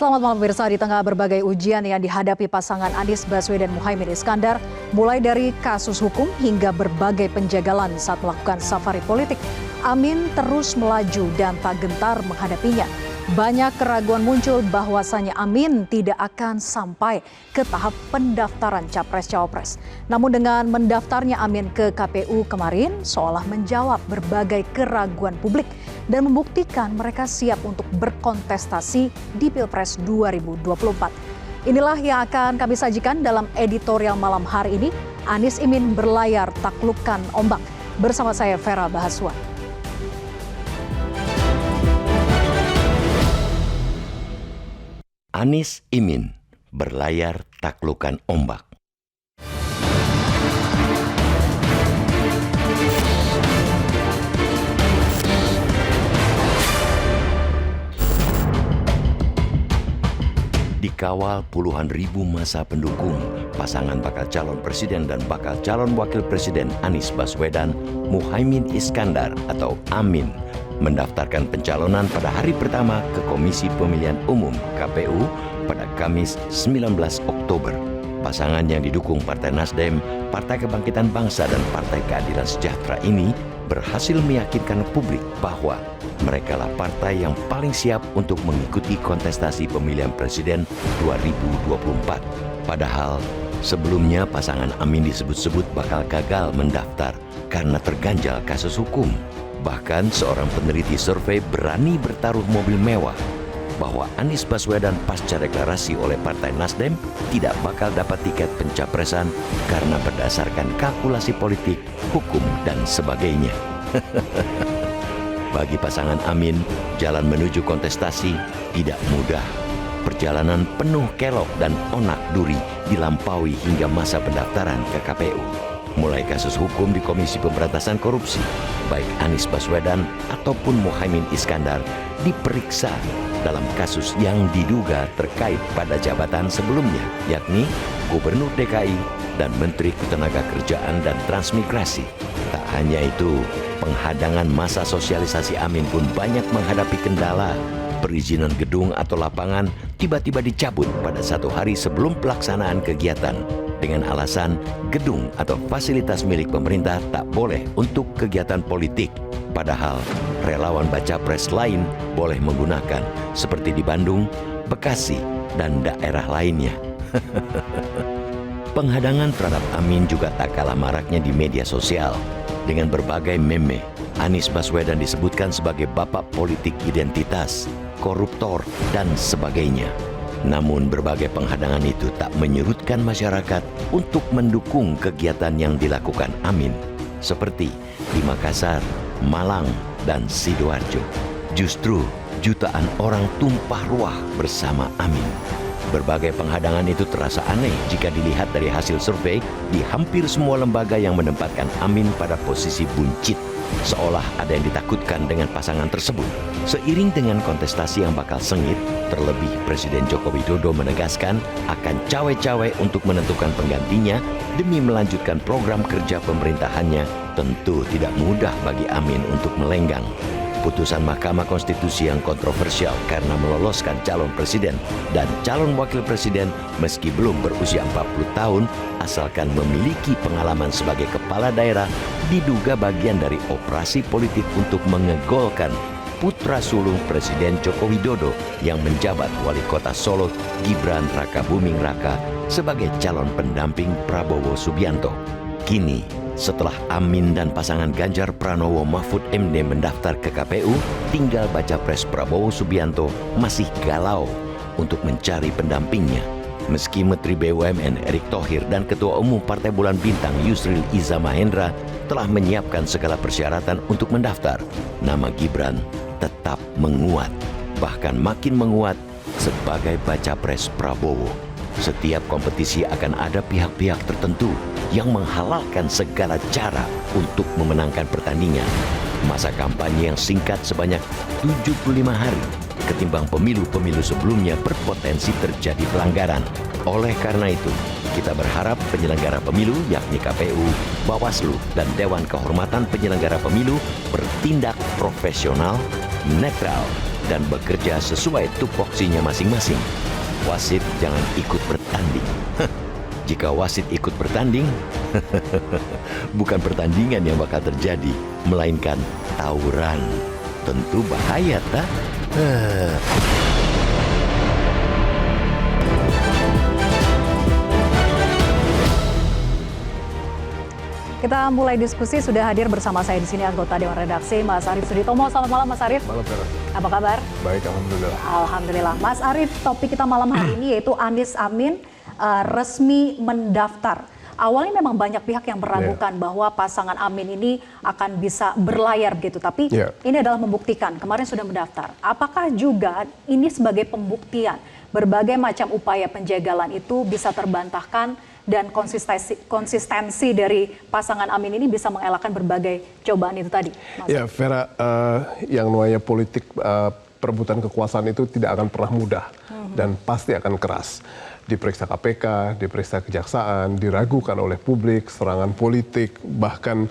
Selamat malam pemirsa. Di tengah berbagai ujian yang dihadapi pasangan Anies Baswedan dan Muhaimin Iskandar, mulai dari kasus hukum hingga berbagai penjagalan saat melakukan safari politik, Amin terus melaju dan tak gentar menghadapinya. Banyak keraguan muncul bahwasannya Amin tidak akan sampai ke tahap pendaftaran Capres-Cawapres. Namun dengan mendaftarnya Amin ke KPU kemarin seolah menjawab berbagai keraguan publik dan membuktikan mereka siap untuk berkontestasi di Pilpres 2024. Inilah yang akan kami sajikan dalam editorial malam hari ini. Anies Imin berlayar taklukkan ombak. Bersama saya Vera Bahaswan. Anies Imin berlayar taklukkan ombak. Dikawal puluhan ribu massa pendukung, pasangan bakal calon presiden dan bakal calon wakil presiden Anies Baswedan, Muhaimin Iskandar atau Amin mendaftarkan pencalonan pada hari pertama ke Komisi Pemilihan Umum KPU pada Kamis 19 Oktober. Pasangan yang didukung Partai Nasdem, Partai Kebangkitan Bangsa dan Partai Keadilan Sejahtera ini berhasil meyakinkan publik bahwa merekalah partai yang paling siap untuk mengikuti kontestasi pemilihan presiden 2024. Padahal sebelumnya pasangan Amin disebut-sebut bakal gagal mendaftar karena terganjal kasus hukum. Bahkan seorang peneliti survei berani bertaruh mobil mewah bahwa Anies Baswedan pasca deklarasi oleh Partai Nasdem tidak bakal dapat tiket pencapresan karena berdasarkan kalkulasi politik, hukum, dan sebagainya. Bagi pasangan Amin, jalan menuju kontestasi tidak mudah. Perjalanan penuh kelok dan onak-duri dilampaui hingga masa pendaftaran ke KPU. Mulai kasus hukum di Komisi Pemberantasan Korupsi, baik Anies Baswedan ataupun Muhaimin Iskandar diperiksa dalam kasus yang diduga terkait pada jabatan sebelumnya, yakni Gubernur DKI dan Menteri Ketenagakerjaan dan Transmigrasi. Tak hanya itu, penghadangan masa sosialisasi Amin pun banyak menghadapi kendala. Perizinan gedung atau lapangan tiba-tiba dicabut pada satu hari sebelum pelaksanaan kegiatan dengan alasan gedung atau fasilitas milik pemerintah tak boleh untuk kegiatan politik. Padahal relawan baca pres lain boleh menggunakan seperti di Bandung, Bekasi, dan daerah lainnya. Penghadangan terhadap Amin juga tak kalah maraknya di media sosial. Dengan berbagai meme, Anies Baswedan disebutkan sebagai bapak politik identitas, koruptor, dan sebagainya. Namun berbagai penghadangan itu tak menyurutkan masyarakat untuk mendukung kegiatan yang dilakukan Amin. Seperti di Makassar, Malang, dan Sidoarjo. Justru jutaan orang tumpah ruah bersama Amin. Berbagai penghadangan itu terasa aneh jika dilihat dari hasil survei di hampir semua lembaga yang menempatkan Amin pada posisi buncit. Seolah ada yang ditakutkan dengan pasangan tersebut. Seiring dengan kontestasi yang bakal sengit, terlebih Presiden Joko Widodo menegaskan akan cawe-cawe untuk menentukan penggantinya demi melanjutkan program kerja pemerintahannya, tentu tidak mudah bagi Amin untuk melenggang. Putusan Mahkamah Konstitusi yang kontroversial karena meloloskan calon presiden dan calon wakil presiden meski belum berusia 40 tahun asalkan memiliki pengalaman sebagai kepala daerah diduga bagian dari operasi politik untuk mengegolkan putra sulung Presiden Joko Widodo yang menjabat wali kota Solo Gibran Rakabuming Raka sebagai calon pendamping Prabowo Subianto. Kini, setelah Amin dan pasangan Ganjar Pranowo Mahfud MD mendaftar ke KPU, tinggal baca pres Prabowo Subianto masih galau untuk mencari pendampingnya. Meski Menteri BUMN Erick Thohir dan Ketua Umum Partai Bulan Bintang Yusril Iza Mahendra telah menyiapkan segala persyaratan untuk mendaftar, nama Gibran tetap menguat, bahkan makin menguat sebagai baca pres Prabowo. Setiap kompetisi akan ada pihak-pihak tertentu yang menghalalkan segala cara untuk memenangkan pertandingan. Masa kampanye yang singkat sebanyak 75 hari ketimbang pemilu-pemilu sebelumnya berpotensi terjadi pelanggaran. Oleh karena itu, kita berharap penyelenggara pemilu yakni KPU, Bawaslu, dan Dewan Kehormatan Penyelenggara Pemilu bertindak profesional, netral, dan bekerja sesuai tupoksinya masing-masing. Wasit jangan ikut bertanding. Jika wasit ikut bertanding, bukan pertandingan yang bakal terjadi, melainkan tawuran. Tentu bahaya, tak? Kita mulai diskusi, sudah hadir bersama saya di sini anggota Dewan Redaksi Mas Arief Suditomo. Selamat malam Mas Arief. Malam, Vera. Apa kabar? Baik, alhamdulillah. Alhamdulillah. Mas Arief, topik kita malam hari ini yaitu Anies Amin resmi mendaftar. Awalnya memang banyak pihak yang meragukan bahwa pasangan Amin ini akan bisa berlayar begitu, tapi ini adalah membuktikan kemarin sudah mendaftar. Apakah juga ini sebagai pembuktian berbagai macam upaya penjagalan itu bisa terbantahkan dan konsistensi dari pasangan Amin ini bisa mengelakkan berbagai cobaan itu tadi? Mas? Ya, Vera, yang namanya politik perebutan kekuasaan itu tidak akan pernah mudah dan pasti akan keras. Diperiksa KPK, diperiksa kejaksaan, diragukan oleh publik, serangan politik, bahkan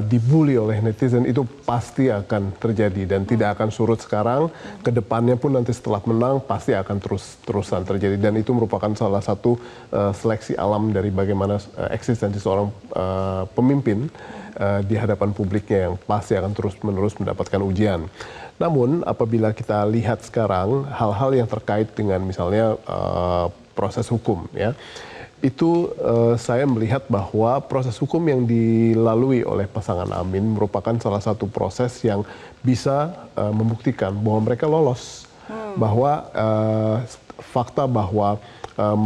dibully oleh netizen, itu pasti akan terjadi dan tidak akan surut sekarang. Kedepannya pun nanti setelah menang pasti akan terusan terjadi, dan itu merupakan salah satu seleksi alam dari bagaimana eksistensi seorang pemimpin di hadapan publiknya yang pasti akan terus-menerus mendapatkan ujian. Namun apabila kita lihat sekarang hal-hal yang terkait dengan misalnya proses hukum, ya, itu saya melihat bahwa proses hukum yang dilalui oleh pasangan Amin merupakan salah satu proses yang bisa membuktikan bahwa mereka lolos, bahwa fakta bahwa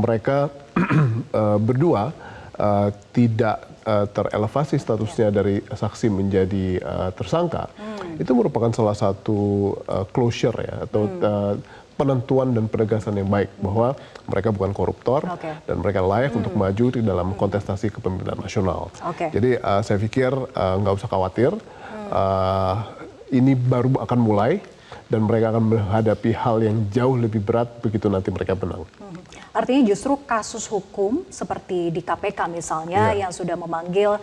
mereka berdua tidak terelevasi statusnya dari saksi menjadi tersangka, itu merupakan salah satu closure, ya, atau penentuan dan penegasan yang baik bahwa mereka bukan koruptor dan mereka layak untuk maju di dalam kontestasi kepemimpinan nasional. Jadi saya pikir nggak usah khawatir, ini baru akan mulai dan mereka akan menghadapi hal yang jauh lebih berat begitu nanti mereka menang. Artinya justru kasus hukum seperti di KPK misalnya yang sudah memanggil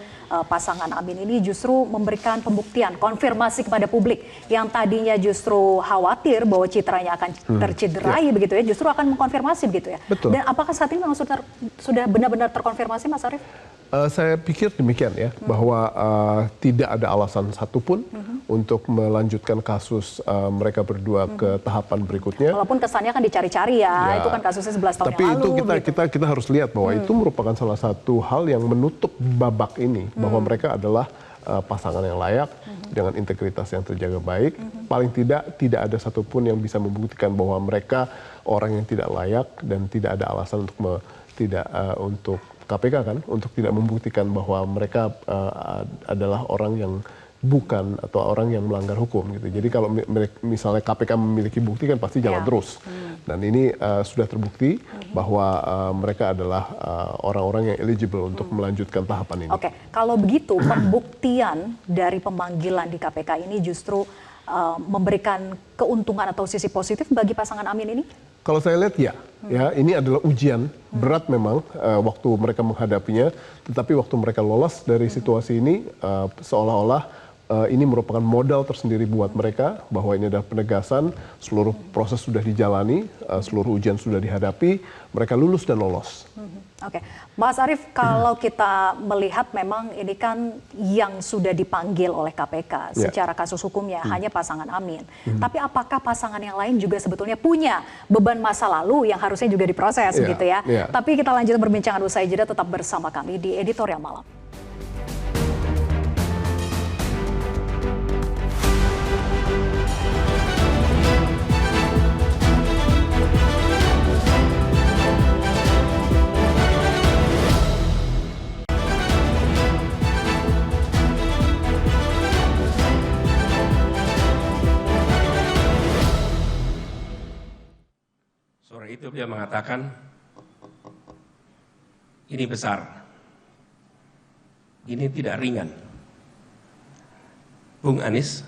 pasangan Amin ini justru memberikan pembuktian, konfirmasi kepada publik yang tadinya justru khawatir bahwa citranya akan tercederai begitu ya, justru akan mengkonfirmasi begitu ya. Betul. Dan apakah saat ini memang sudah benar-benar terkonfirmasi, Mas Arief? Saya pikir demikian, ya, bahwa tidak ada alasan satupun untuk melanjutkan kasus mereka berdua ke tahapan berikutnya. Walaupun kesannya kan dicari-cari ya, itu kan kasusnya 11 tahun tapi yang lalu. Tapi itu kita harus lihat bahwa itu merupakan salah satu hal yang menutup babak ini, bahwa mereka adalah pasangan yang layak dengan integritas yang terjaga baik. Paling tidak ada satupun yang bisa membuktikan bahwa mereka orang yang tidak layak dan tidak ada alasan untuk KPK kan untuk tidak membuktikan bahwa mereka adalah orang yang bukan atau orang yang melanggar hukum gitu. Jadi kalau misalnya KPK memiliki bukti kan pasti jalan terus. Dan ini sudah terbukti bahwa mereka adalah orang-orang yang eligible untuk melanjutkan tahapan ini. Oke, kalau begitu pembuktian dari pemanggilan di KPK ini justru memberikan keuntungan atau sisi positif bagi pasangan Amin ini? Kalau saya lihat ya ini adalah ujian berat memang waktu mereka menghadapinya, tetapi waktu mereka lolos dari situasi ini seolah-olah ini merupakan modal tersendiri buat mereka bahwa ini adalah penegasan, seluruh proses sudah dijalani, seluruh ujian sudah dihadapi, mereka lulus dan lolos. Oke, Mas Arief, kalau kita melihat memang ini kan yang sudah dipanggil oleh KPK secara kasus hukumnya hanya pasangan Amin. Tapi apakah pasangan yang lain juga sebetulnya punya beban masa lalu yang harusnya juga diproses gitu ya? Tapi kita lanjut perbincangan usai jeda, tetap bersama kami di Editorial Malam. Sore itu dia mengatakan, ini besar, ini tidak ringan. Bung Anies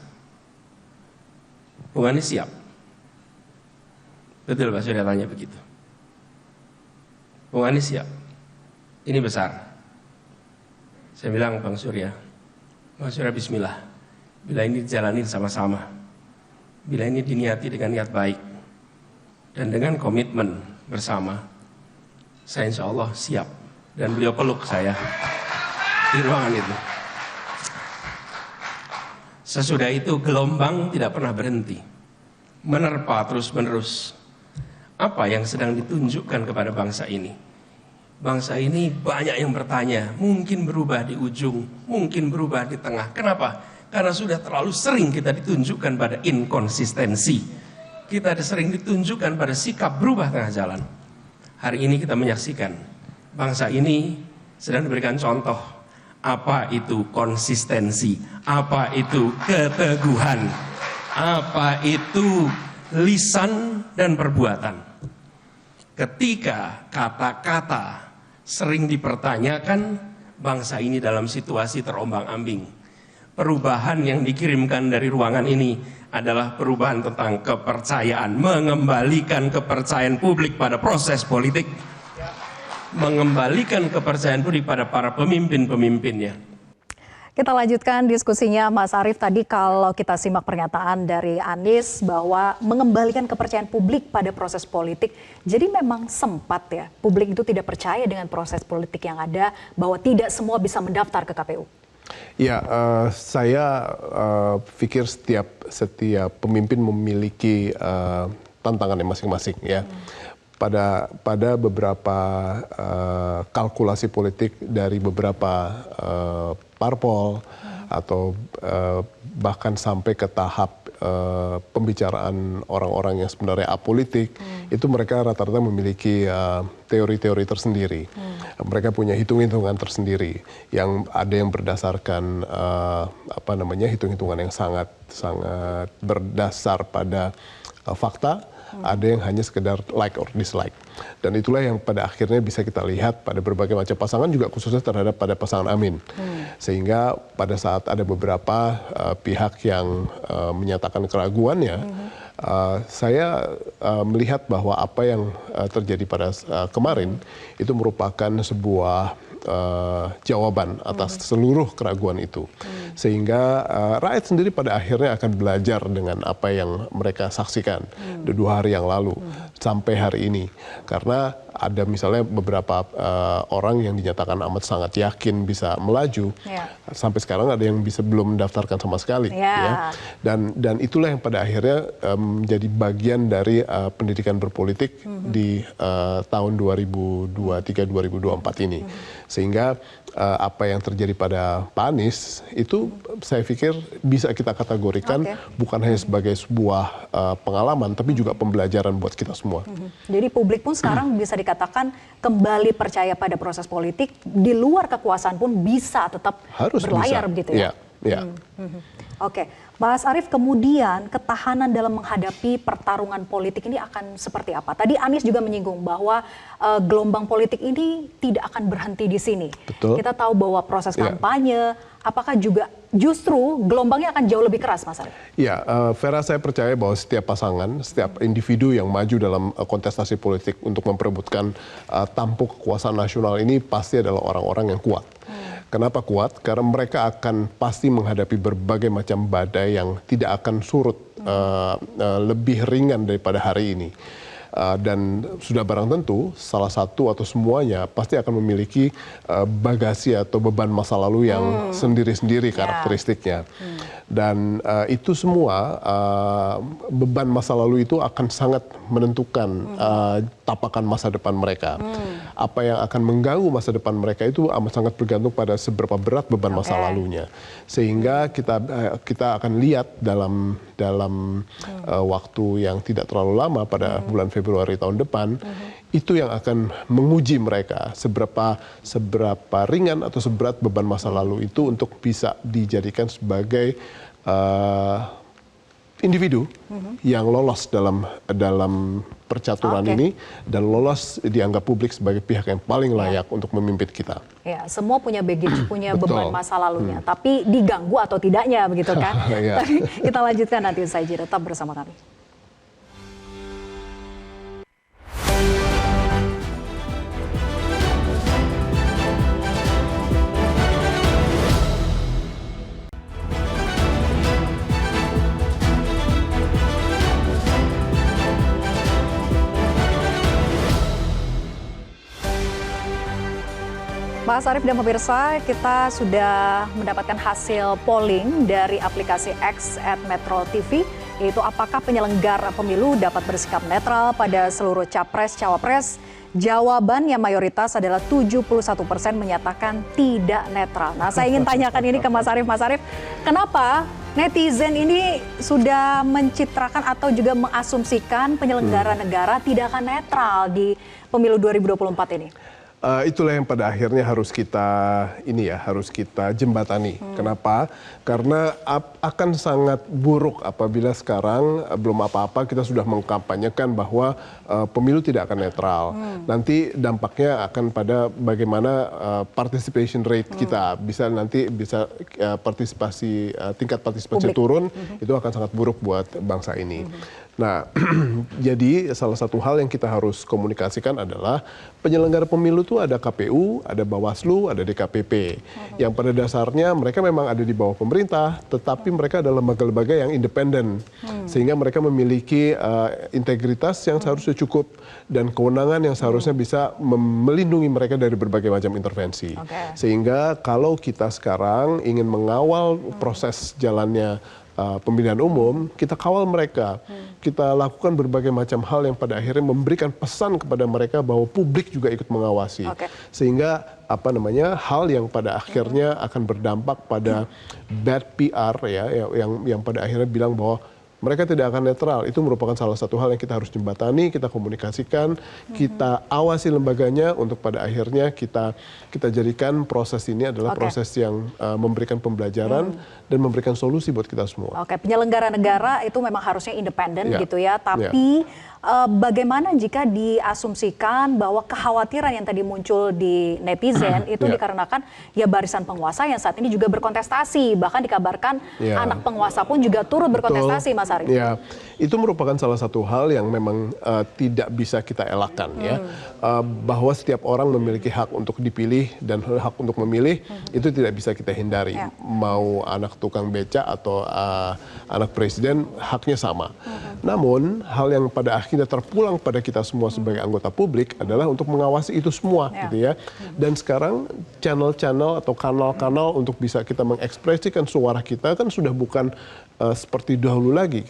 siap. Betul Pak Surya tanya begitu. Bung Anies siap, ini besar. Saya bilang Bang Surya bismillah, bila ini dijalanin sama-sama, bila ini diniati dengan niat baik dan dengan komitmen bersama, saya insya Allah siap. Dan beliau peluk saya di ruangan itu. Sesudah itu gelombang tidak pernah berhenti, menerpa terus-menerus. Apa yang sedang ditunjukkan kepada bangsa ini? Bangsa ini banyak yang bertanya, mungkin berubah di ujung, mungkin berubah di tengah. Kenapa? Karena sudah terlalu sering kita ditunjukkan pada inkonsistensi. Kita sering ditunjukkan pada sikap berubah tengah jalan. Hari ini kita menyaksikan bangsa ini sedang diberikan contoh apa itu konsistensi, apa itu keteguhan, apa itu lisan dan perbuatan. Ketika kata-kata sering dipertanyakan, bangsa ini dalam situasi terombang-ambing. Perubahan yang dikirimkan dari ruangan ini adalah perubahan tentang kepercayaan, mengembalikan kepercayaan publik pada proses politik, mengembalikan kepercayaan publik pada para pemimpin-pemimpinnya. Kita lanjutkan diskusinya, Mas Arief. Tadi kalau kita simak pernyataan dari Anies bahwa mengembalikan kepercayaan publik pada proses politik, jadi memang sempat ya publik itu tidak percaya dengan proses politik yang ada, bahwa tidak semua bisa mendaftar ke KPU. Ya, saya pikir setiap pemimpin memiliki tantangannya masing-masing ya. Pada beberapa kalkulasi politik dari beberapa parpol atau bahkan sampai ke tahap pembicaraan orang-orang yang sebenarnya apolitik, itu mereka rata-rata memiliki teori-teori tersendiri. Mereka punya hitung-hitungan tersendiri yang ada yang berdasarkan hitung-hitungan yang sangat berdasar pada fakta. Ada yang hanya sekedar like or dislike. Dan itulah yang pada akhirnya bisa kita lihat pada berbagai macam pasangan, juga khususnya terhadap pada pasangan Amin. Sehingga pada saat ada beberapa pihak yang menyatakan keraguannya, saya melihat bahwa apa yang terjadi pada kemarin itu merupakan sebuah jawaban atas seluruh keraguan itu. Sehingga rakyat sendiri pada akhirnya akan belajar dengan apa yang mereka saksikan 2 hari yang lalu sampai hari ini. Karena ada misalnya beberapa orang yang dinyatakan amat sangat yakin bisa melaju, sampai sekarang ada yang bisa belum mendaftarkan sama sekali. Ya. Dan itulah yang pada akhirnya menjadi bagian dari pendidikan berpolitik di tahun 2023-2024 ini. Sehingga apa yang terjadi pada Pak Anies itu saya pikir bisa kita kategorikan bukan hanya sebagai sebuah pengalaman, tapi juga pembelajaran buat kita semua. Jadi publik pun sekarang bisa dikatakan kembali percaya pada proses politik, di luar kekuasaan pun bisa tetap berlayar begitu ya? Ya. Oke, Mas Arief, kemudian ketahanan dalam menghadapi pertarungan politik ini akan seperti apa? Tadi Anies juga menyinggung bahwa gelombang politik ini tidak akan berhenti di sini. Betul. Kita tahu bahwa proses kampanye, apakah juga justru gelombangnya akan jauh lebih keras, Mas Arief? Ya, Vera, saya percaya bahwa setiap pasangan, setiap individu yang maju dalam kontestasi politik untuk memperebutkan tampuk kekuasaan nasional ini pasti adalah orang-orang yang kuat. Kenapa kuat? Karena mereka akan pasti menghadapi berbagai macam badai yang tidak akan surut lebih ringan daripada hari ini. Dan sudah barang tentu salah satu atau semuanya pasti akan memiliki bagasi atau beban masa lalu yang sendiri-sendiri karakteristiknya. Dan itu semua beban masa lalu itu akan sangat menentukan tapakan masa depan mereka. Apa yang akan mengganggu masa depan mereka itu amat sangat bergantung pada seberapa berat beban masa lalunya. Sehingga kita akan lihat dalam waktu yang tidak terlalu lama pada bulan Februari tahun depan, itu yang akan menguji mereka seberapa ringan atau seberat beban masa lalu itu untuk bisa dijadikan sebagai individu yang lolos dalam percaturan ini dan lolos dianggap publik sebagai pihak yang paling layak untuk memimpin kita. Ya, semua punya baggage, punya beban masa lalunya, tapi diganggu atau tidaknya begitu kan? Tapi kita lanjutkan nanti usai jeda, tetap bersama kami. Mas Arief dan pemirsa, kita sudah mendapatkan hasil polling dari aplikasi X @Metro TV, yaitu apakah penyelenggara pemilu dapat bersikap netral pada seluruh capres-cawapres. Jawabannya mayoritas adalah 71% menyatakan tidak netral. Nah, saya ingin tanyakan ini ke Mas Arief. Mas Arief, kenapa netizen ini sudah mencitrakan atau juga mengasumsikan penyelenggara negara tidak akan netral di pemilu 2024 ini? Itulah yang pada akhirnya harus kita jembatani. Kenapa? Karena akan sangat buruk apabila sekarang belum apa-apa kita sudah mengkampanyekan bahwa pemilu tidak akan netral. Nanti dampaknya akan pada bagaimana participation rate kita bisa tingkat partisipasi turun, itu akan sangat buruk buat bangsa ini. Nah, jadi salah satu hal yang kita harus komunikasikan adalah penyelenggara pemilu itu ada KPU, ada Bawaslu, ada DKPP. Yang pada dasarnya mereka memang ada di bawah pemerintah, tetapi mereka adalah lembaga-lembaga yang independen. Sehingga mereka memiliki integritas yang seharusnya cukup dan kewenangan yang seharusnya bisa melindungi mereka dari berbagai macam intervensi. Sehingga kalau kita sekarang ingin mengawal proses jalannya pemilihan umum, kita kawal mereka. Kita lakukan berbagai macam hal yang pada akhirnya memberikan pesan kepada mereka bahwa publik juga ikut mengawasi. Sehingga hal yang pada akhirnya akan berdampak pada bad PR yang pada akhirnya bilang bahwa mereka tidak akan netral. Itu merupakan salah satu hal yang kita harus jembatani, kita komunikasikan, kita awasi lembaganya untuk pada akhirnya kita jadikan proses ini adalah proses yang memberikan pembelajaran dan memberikan solusi buat kita semua. Penyelenggara negara itu memang harusnya independen gitu ya, tapi bagaimana jika diasumsikan bahwa kekhawatiran yang tadi muncul di netizen itu dikarenakan ya barisan penguasa yang saat ini juga berkontestasi, bahkan dikabarkan anak penguasa pun juga turut berkontestasi, Mas Arief. Ya, itu merupakan salah satu hal yang memang tidak bisa kita elakkan ya, bahwa setiap orang memiliki hak untuk dipilih dan hak untuk memilih itu tidak bisa kita hindari. Mau anak tukang beca atau anak presiden, haknya sama. Namun hal yang pada akhirnya terpulang pada kita semua sebagai anggota publik adalah untuk mengawasi itu semua gitu ya. Dan sekarang channel-channel atau kanal-kanal untuk bisa kita mengekspresikan suara kita kan sudah bukan seperti dahulu lagi.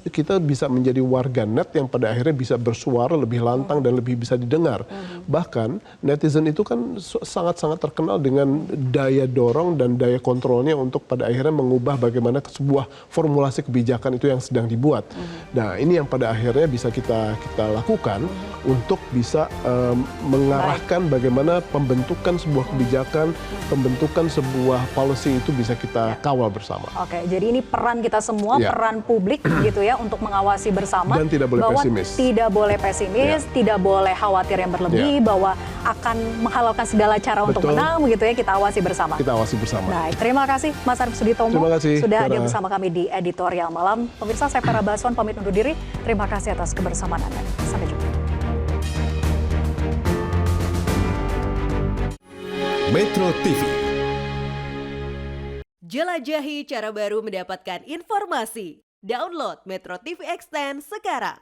Kita bisa menjadi warga net yang pada akhirnya bisa bersuara lebih lantang dan lebih bisa didengar. Bahkan netizen itu kan sangat-sangat terkenal dengan daya dorong dan daya kontrolnya untuk pada akhirnya mengubah bagaimana sebuah formulasi kebijakan itu yang sedang dibuat. Nah, ini yang pada akhirnya bisa kita lakukan untuk bisa mengarahkan bagaimana pembentukan sebuah kebijakan, pembentukan sebuah policy itu bisa kita kawal bersama. Jadi ini peran kita semua, peran publik gitu ya, untuk mengawasi bersama. Dan tidak boleh bahwa pesimis. Tidak boleh pesimis, tidak boleh khawatir yang berlebih, bahwa akan menghalalkan segala cara untuk menang, begitu ya, kita awasi bersama. Kita awasi bersama. Baik, terima kasih Mas Arief Suditomo sudah hadir bersama kami di Editorial Malam. Pemirsa, saya Vera Baswan pamit undur diri. Terima kasih atas kebersamaan Anda. Sampai jumpa. Metro TV. Jelajahi cara baru mendapatkan informasi. Download Metro TV Extend sekarang.